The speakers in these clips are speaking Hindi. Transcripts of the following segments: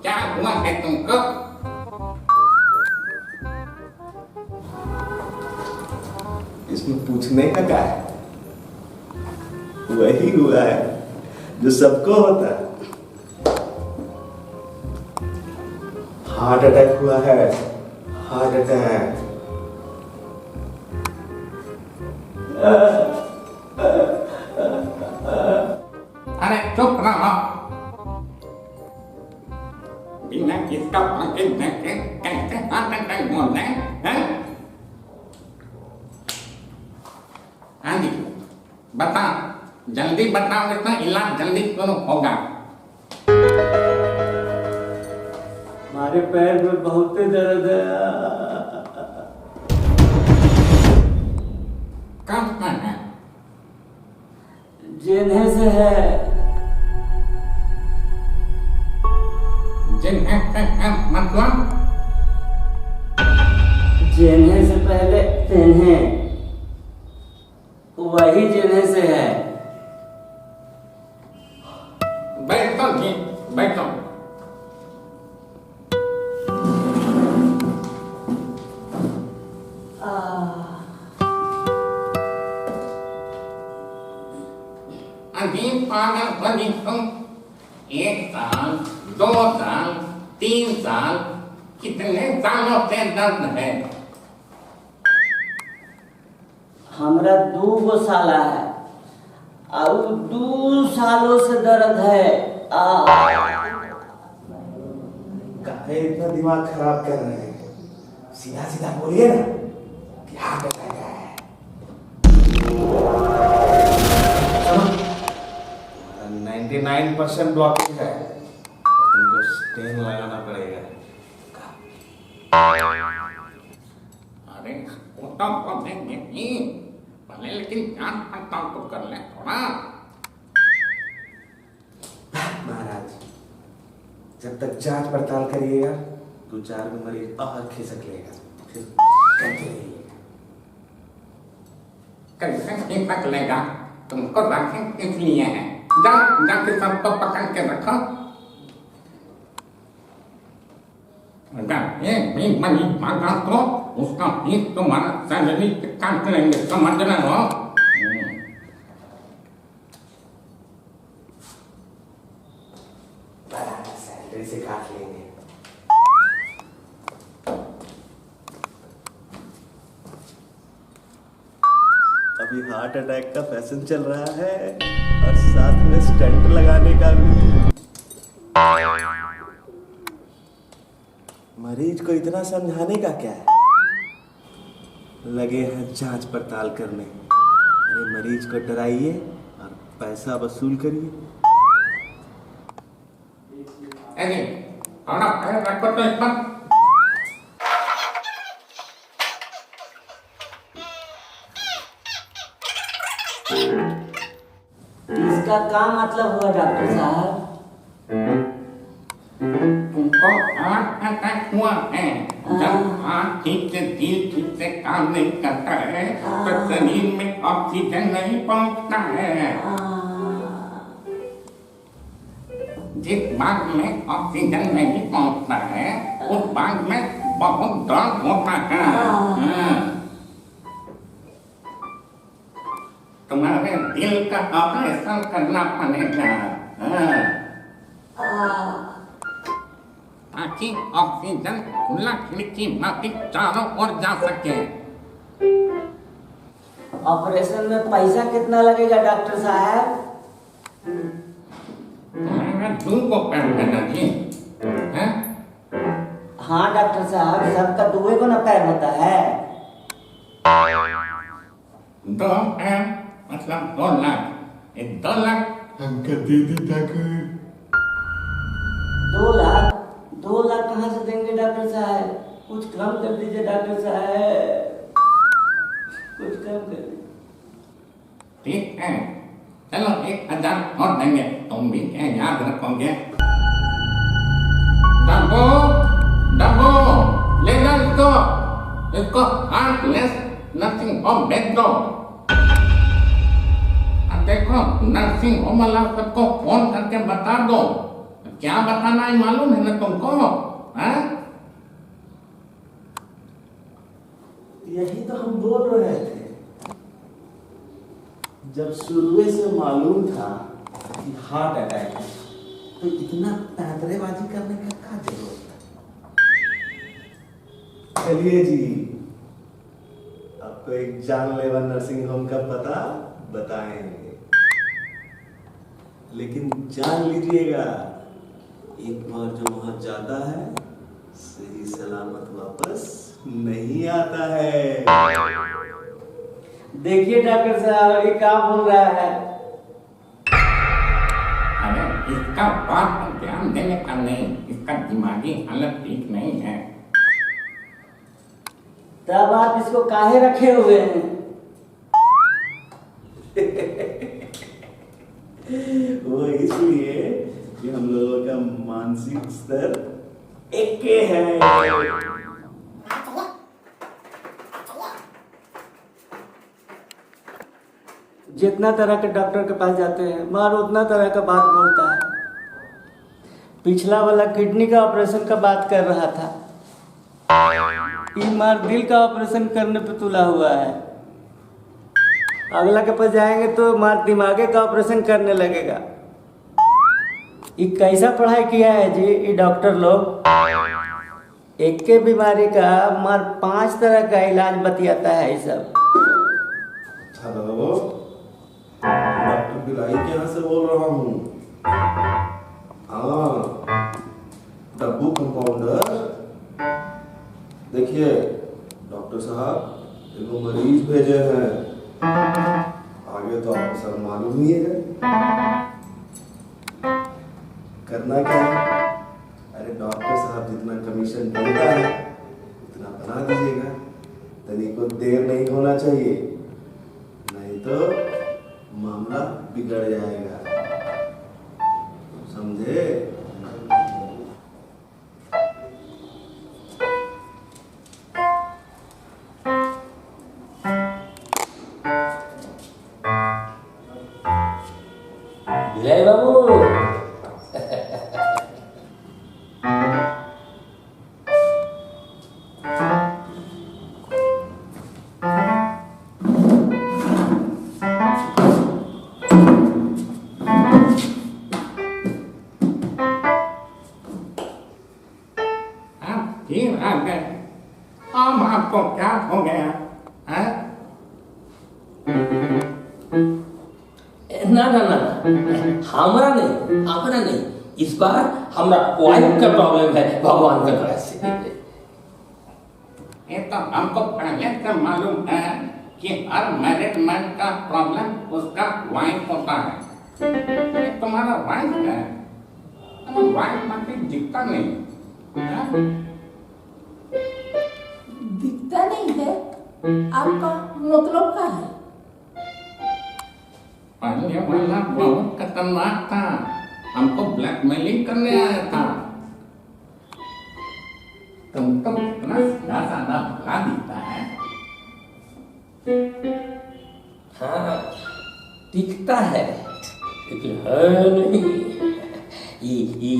क्या हुआ है तुमको? इसमें पूछने का क्या है? वही हुआ है जो सबको होता है। हार्ट अटैक हुआ है, हार्ट अटैक। अरे चुप रहो, बिना किसका पंखे देखे कैसे हार्ट अटैक होता है? हाँ जी, बताओ, जल्दी बताओ, इतना इलाज जल्दी शुरू होगा। हमारे पैर में बहुत दर्द है। कब तक है? जिन्हें से है। जिन्हें से है मतलब? जिन्हें से पहले तिन्हें, वही जिन्हें से है। बैठो जी, बैठो। अजीब पागल बनी तुम। 1 साल, 2 साल, 3 साल, कितने सालों से दर्द है? हमरा 2 साल है और 2 सालों से दर्द है। काहे इतना दिमाग खराब कर रहे हैं? सीधा सीधा बोलिए ना कि हार्ट अटैक है। 99% ब्लॉकेज है, तुमको स्टेन लगाना पड़ेगा। अरे वो तो देंगे ही, पहले लेकिन जांच पड़ताल तो कर ले थोड़ा। महाराज, जब तक जांच पड़ताल करिएगा 2-4 मरीज और खिसक लेगा, फिर करते रहिएगा। कैसे खिसक लेगा? तुमको रखें इसलिए है। जाओ जाके सबको पकड़ के रखो। अगर एक भी मरीज भागा तो उसका फीस तुम्हारा सैलरी से काट लेंगे, समझ रहे हो? सैलरी से काट लेंगे। अभी हार्ट अटैक का फैशन चल रहा है और साथ में स्टेंट लगाने का भी। मरीज को इतना समझाने का क्या है? लगे हैं जांच पड़ताल करने। अरे मरीज को डराइए और पैसा वसूल करिए। अरे थोड़ा पैर रखो तो इस पर। इसका क्या मतलब हुआ डॉक्टर साहब? तुमको हार्ट अटैक हुआ है। जब हार्ट ठीक से दिल ठीक से काम नहीं करता है तो शरीर में ऑक्सीजन नहीं पहुंचता है। जिस भाग में ऑक्सीजन नहीं पहुंचता है उस भाग में बहुत दर्द होता है। तुम्हारे दिल का ऑपरेशन करना पड़ेगा ताकि ऑक्सीजन खुला खिड़की माटी चारों ओर जा सके। ऑपरेशन में पैसा कितना लगेगा डॉक्टर साहब? तुम्हारा 2 पैर है जी। हाँ डॉक्टर साहब, सबका 2 ना पैर होता है। दो है मतलब 2 लाख, 2 लाख हमको दे दी ठाकुर। 2 लाख? 2 लाख कहाँ से देंगे डॉक्टर साहब? कुछ कम कर दीजिए डॉक्टर साहब, कुछ कम कर दीजिए। ठीक है, चलो 1000 और देंगे, तुम भी क्या याद रखोगे? डब्बू, डब्बू, ले लो इसको हार्टलेस नर्सिंग होम भेज दो। अब देखो नर्सिंग होम वाला सबको फोन करके बता दो, क्या बताना है मालूम है ना तुमको? हाँ? यही तो हम बोल रहे थे, जब शुरू से मालूम था कि हार्ट अटैक है तो इतना पैंतरेबाजी करने का क्या जरूरत है? चलिए जी, आपको एक जानलेवा नर्सिंग होम का पता बताएंगे, लेकिन जान लीजिएगा एक बार जो वहां जाता है सही सलामत वापस नहीं आता है। देखिए डॉक्टर साहब ये क्या बोल रहा है? अरे इसका बात पर ध्यान देने का नहीं, इसका दिमागी हालत ठीक नहीं है। तब आप इसको काहे रखे हुए हैं? वो इसलिए कि हम लोगों का मानसिक स्तर एक के है। जितना तरह के डॉक्टर के पास जाते हैं मार उतना तरह का बात बोलता है। पिछला वाला किडनी का ऑपरेशन का बात कर रहा था, ये मार दिल का ऑपरेशन करने पे तुला हुआ है। अगला के पास जाएंगे तो मार दिमागे का ऑपरेशन करने लगेगा। ये कैसा पढ़ाई किया है जी ये डॉक्टर लोग? एक के बीमारी का मार 5 तरह का इलाज बतियाता है ये सब। हेलो, डॉक्टर बिलाई के यहाँ से बोल रहा हूँ। हाँ, डब्बू कंपाउंडर। देखिए डॉक्टर साहब, एगो मरीज भेजे हैं, आगे तो आपको सब मालूम ही है। करना क्या है? अरे डॉक्टर साहब जितना कमीशन बनता है उतना बना दीजिएगा, तनिको देर नहीं होना चाहिए, नहीं तो मामला बिगड़ जाएगा, समझे? विजय बाबू फिर आ गए, अब आपको क्या हो गया है? ना ना ना हमारा नहीं, अपना नहीं, इस बार हमारा वाइफ का प्रॉब्लम है भगवान का दया से। ये तो हमको पहले से मालूम है कि हर मैरिड मैन का प्रॉब्लम उसका वाइफ होता है। ये तुम्हारा वाइफ है, तुम्हारा वाइफ मतलब दिखता नहीं है? दिखता नहीं है? आपका मतलब क्या है? पहले वाला बहुत खतरनाक था, हमको ब्लैकमेलिंग करने आया था। तुम तो इतना ज्यादा भगा देता है। हाँ दिखता है लेकिन है नहीं, ये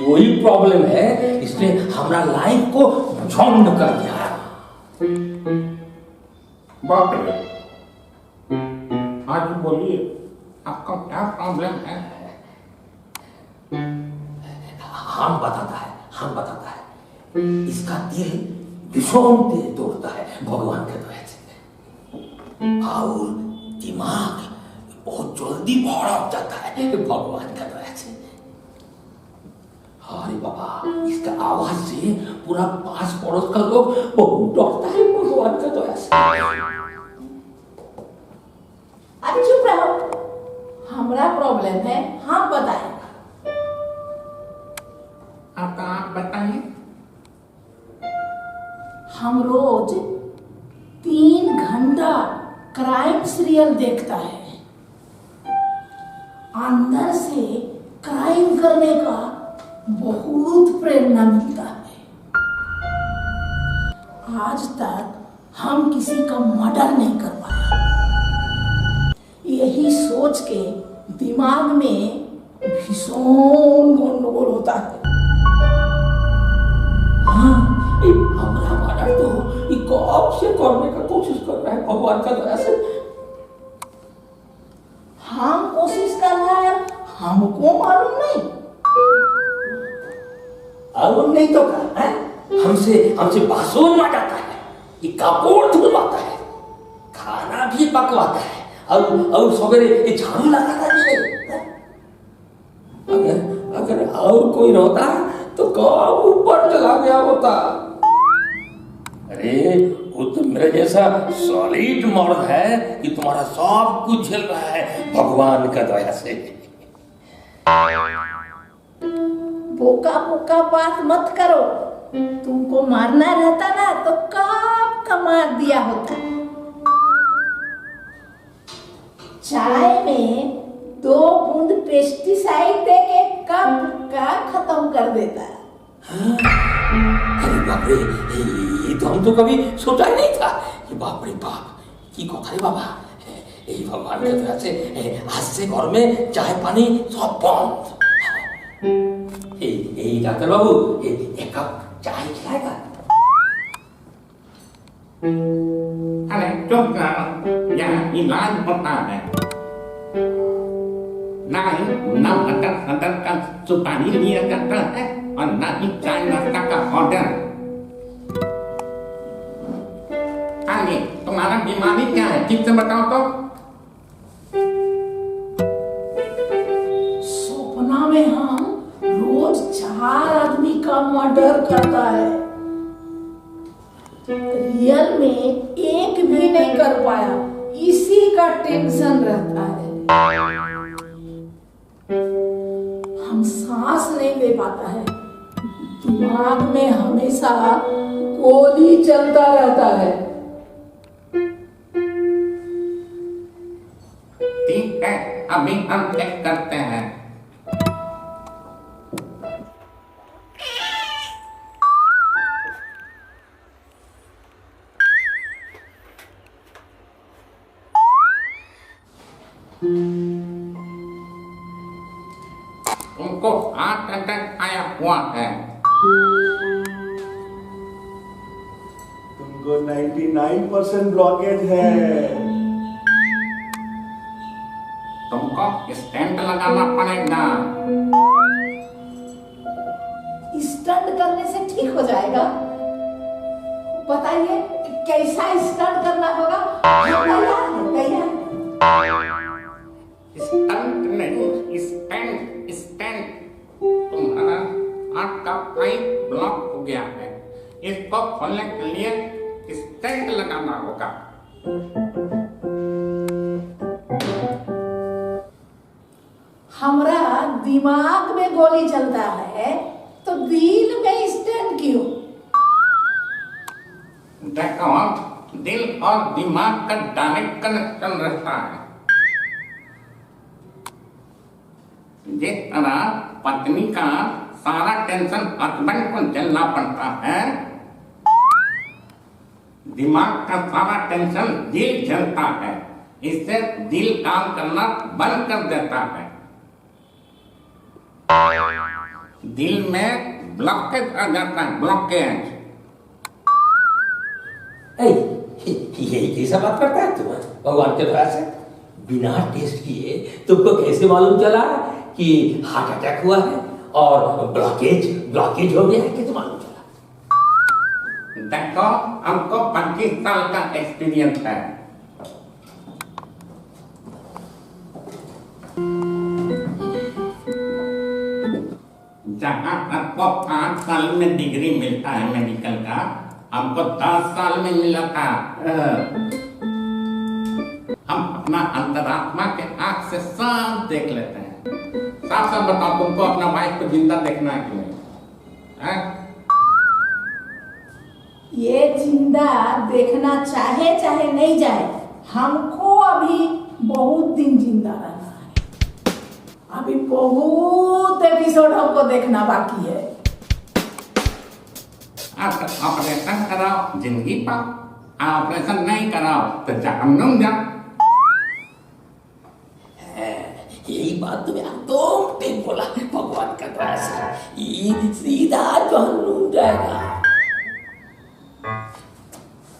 वही प्रॉब्लम है, इसलिए हमारा लाइफ को झोंड कर दिया। बाप रे, आज बोलिए आपका क्या प्रॉब्लम है? हम बताता है, इसका दिल भीषण तेज दौड़ता है भगवान के दया से, और दिमाग बहुत जल्दी भड़क जाता है भगवान के दया से। अरे बाबा, इसका आवाज से पूरा पास पड़ोस का लोग बहुत डरता है भगवान के दया से। हम रोज 3 घंटा क्राइम सीरियल देखता है। अंदर से क्राइम करने का बहुत प्रेरणा मिलता है। आज तक हम किसी का मर्डर नहीं कर पाया। यही सोच के दिमाग में भीषण गंडगोल होता है। हाँ, हमारा मर्डर तो कब से करने का कोशिश कर रहा है भगवान का दया से। हम कोशिश कर रहे हैं, हमको मालूम नहीं। मालूम नहीं तो क्या है? हमसे बासुन मचाता है, ये कपूर धुलवाता है, खाना भी पकवाता है और सवेरे ये झाड़ू लगाता भी नहीं। अगर और कोई रहता तो कब ऊपर चला गया होता। अरे वो तो मेरे जैसा सॉलिड मर्द है कि तुम्हारा सब कुछ झेल रहा है भगवान का दया से। बोका बोका बात मत करो। तुमको मारना रहता ना तो कब का मार दिया होता। चाय में 2 बूंद पेस्टिसाइड देके कब का खत्म कर देता। अरे बाप रे, ये तो हम तो कभी सोचा ही नहीं था। ये बाप रे बाप, की कथा है बाबा। यही भगवान की तरह से आज से घर में चाय पानी सब बंद। डॉक्टर बाबू, एक कप चाय खिलाएगा? अरे चुप करो, यहाँ इलाज होता है। ना ही ना मटर का सुपारी लिया जाता है और ना ही चाय नाश्ता का ऑर्डर। आगे तुम्हारा बीमारी क्या है, ठीक से बताओ तो। सपना में हम रोज 4 आदमी का मर्डर करता है। रियल में एक भी नहीं कर पाया, इसी का टेंशन रहता है। हम सांस नहीं ले पाता है, दिमाग में हमेशा गोली चलता रहता है। ठीक है, अभी हम चेक करते हैं। तुमको हार्ट अटैक आया हुआ है। तुमको 99% ब्लॉकेज है। तुमको स्टेंट लगाना पड़ेगा। स्टंट करने से ठीक हो जाएगा? बताइए कैसा स्टंट करना होगा? स्टंट नहीं, स्टेंट, स्टेंट। तुम्हारा हार्ट का पाइप ब्लॉक हो गया है, इसको खोलने के लिए स्टेंट लगाना होगा। हमारा दिमाग में गोली चलता है तो दिल में स्टेंट क्यों? देखो, दिल और दिमाग का डायरेक्ट कनेक्शन रहता है। जिस तरह पत्नी का सारा टेंशन हस्बैंड को झेलना पड़ता है, दिमाग का सारा टेंशन दिल झेलता है। इससे दिल काम करना बंद कर देता है। दिल में ब्लॉकेज आ जाता है, ब्लॉकेज। यही कैसा बात करता है तुम भगवान के दया से? बिना टेस्ट किए तुमको कैसे मालूम चला कि हार्ट अटैक हुआ है और ब्लॉकेज हो गया है? कैसे मालूम चला? देखो, हमको 25 साल का एक्सपीरियंस है। जहाँ आपको 5 साल में डिग्री मिलता है मेडिकल का, हमको 10 साल में मिला था। हम अपना अंतरात्मा के आंख से सब देख लेते हैं। साफ साफ बताओ, तुमको अपना वाइफ को जिंदा देखना है कि नहीं? ये जिंदा देखना चाहे चाहे नहीं जाए, हमको अभी बहुत दिन जिंदा रहना है। अभी बहुत एपिसोड हमको देखना बाकी है। आप ऑपरेशन कराओ जिंदगी पाओ, ऑपरेशन नहीं कराओ तो जहन्नुम जा। यही बात तुम्हें एकदम ठीक बोला। भगवान का दया से ये सीधा जहन्नुम जाएगा।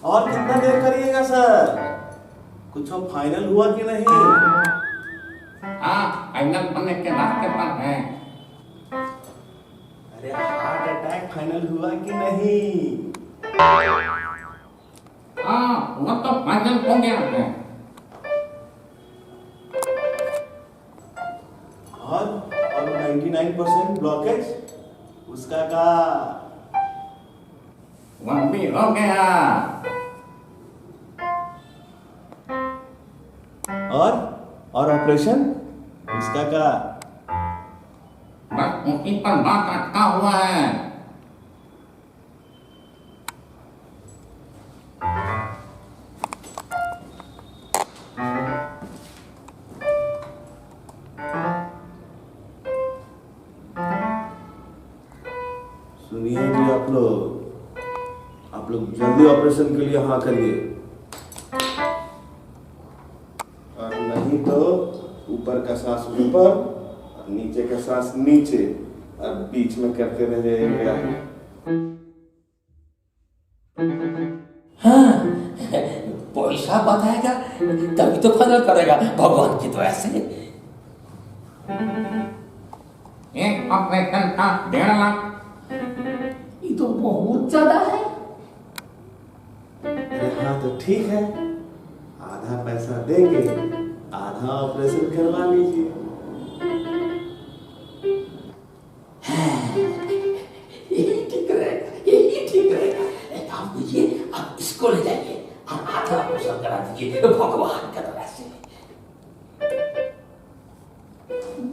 और कितना देर करिएगा सर? कुछ फाइनल हुआ कि नहीं? हाँ, फाइनल होने के रास्ते पर है। अरे हार्ट अटैक फाइनल हुआ कि नहीं? हाँ, वो तो फाइनल हो गया है। और 99% ब्लॉकेज उसका का वह भी हो गया। और ऑपरेशन उसका का बस उसी पर बात अटका हुआ है। सुनिए जी, आप लोग जल्दी ऑपरेशन के लिए हाँ करिए, और नहीं तो ऊपर का सांस ऊपर और नीचे का सांस नीचे और बीच में करते रह जाएगा। हाँ, पैसा बताएगा तभी तो फाइनल करेगा भगवान की दया से। एक ऑपरेशन का 1.5 लाख। ये तो बहुत ज्यादा है। अरे हाँ तो ठीक है, आधा पैसा देंगे, आधा ऑपरेशन करवा लीजिए। यही ठीक रहेगा, यही ठीक रहेगा। एक काम कीजिए, आप इसको ले जाइए और आधा ऑपरेशन करा दीजिए भगवान का दया से।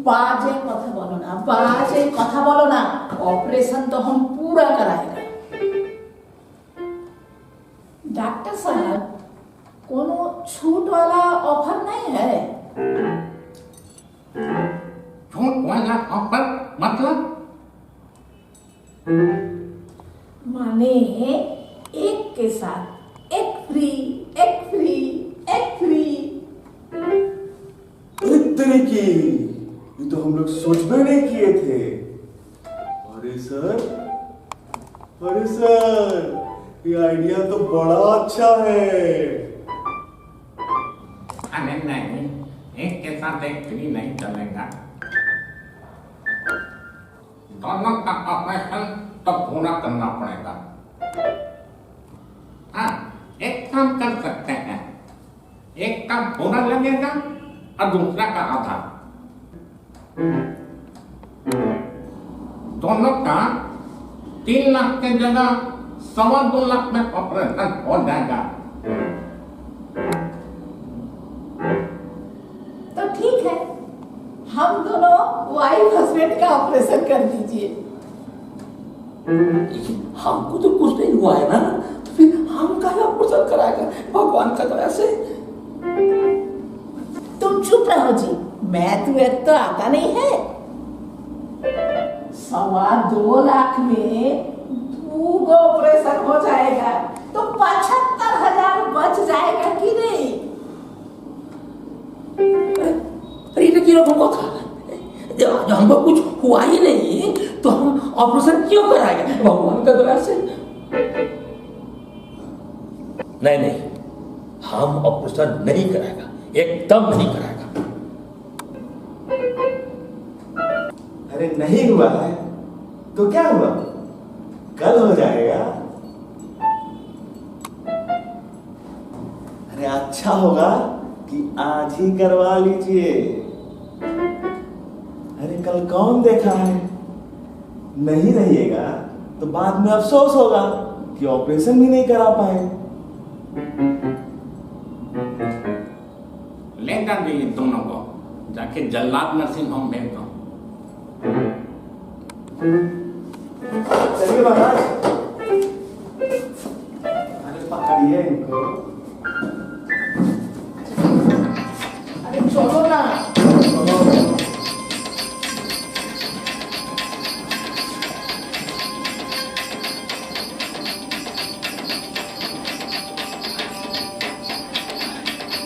बाजे कथा बोलो ना, बाजे कथा बोलो ना। ऑपरेशन तो हम पूरा कराएगा। डॉक्टर साहब, कोनो छूट वाला ऑफर नहीं है? छूट वाला ऑफर मतलब? माने एक के साथ एक फ्री, एक फ्री, एक फ्री। एक तरीके ये तो हम लोग सोच भी नहीं किए थे। अरे सर ये आइडिया तो बड़ा अच्छा है। अरे नहीं, एक के साथ एक फ्री नहीं चलेगा। दोनों का ऑपरेशन तो पूरा करना पड़ेगा। हाँ, एक काम कर सकते हैं, एक का पूरा लगेगा और दूसरा का आधा। दोनों का 3 लाख के जगह 2.25 लाख में ऑपरेशन हो जाएगा। तो ठीक है, हम दोनों वाइफ हस्बैंड का ऑपरेशन कर दीजिए। हमको तो कुछ नहीं हुआ है ना, तो फिर हम क्या ऑपरेशन कराएगा भगवान का दया से। तुम चुप रहो जी, मैं तुम्हें तो आता नहीं है। 2.25 लाख में 2 ऑपरेशन हो जाएगा तो 75,000 बच जाएगा कि नहीं? अरे ये की रकम था, जब हमको कुछ हुआ ही नहीं तो हम ऑपरेशन क्यों कराएंगे भगवान का दया से। नहीं, हम ऑपरेशन नहीं कराएगा, एकदम नहीं कराएगा। अरे नहीं हुआ है तो क्या हुआ, कल हो जाएगा। अरे अच्छा होगा कि आज ही करवा लीजिए। अरे कल कौन देखा है, नहीं रहिएगा तो बाद में अफसोस होगा कि ऑपरेशन भी नहीं करा पाए। ले कर दीजिए दोनों को, जाके जल्लाद नर्सिंग होम भेज दो। चलिए महाराज। पकड़िए इनको। अरे चलो ना।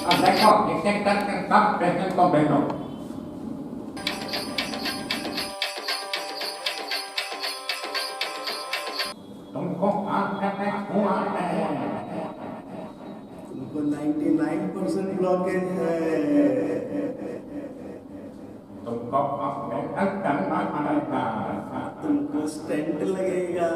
अब देखो एक एक करके सब पेशेंट को भेजो। तुमको आँख करने हुआ है। उनको 99% ब्लॉकेज है। तुमको ऑपरेशन करना पड़ेगा। तुमको स्टेंट लगेगा।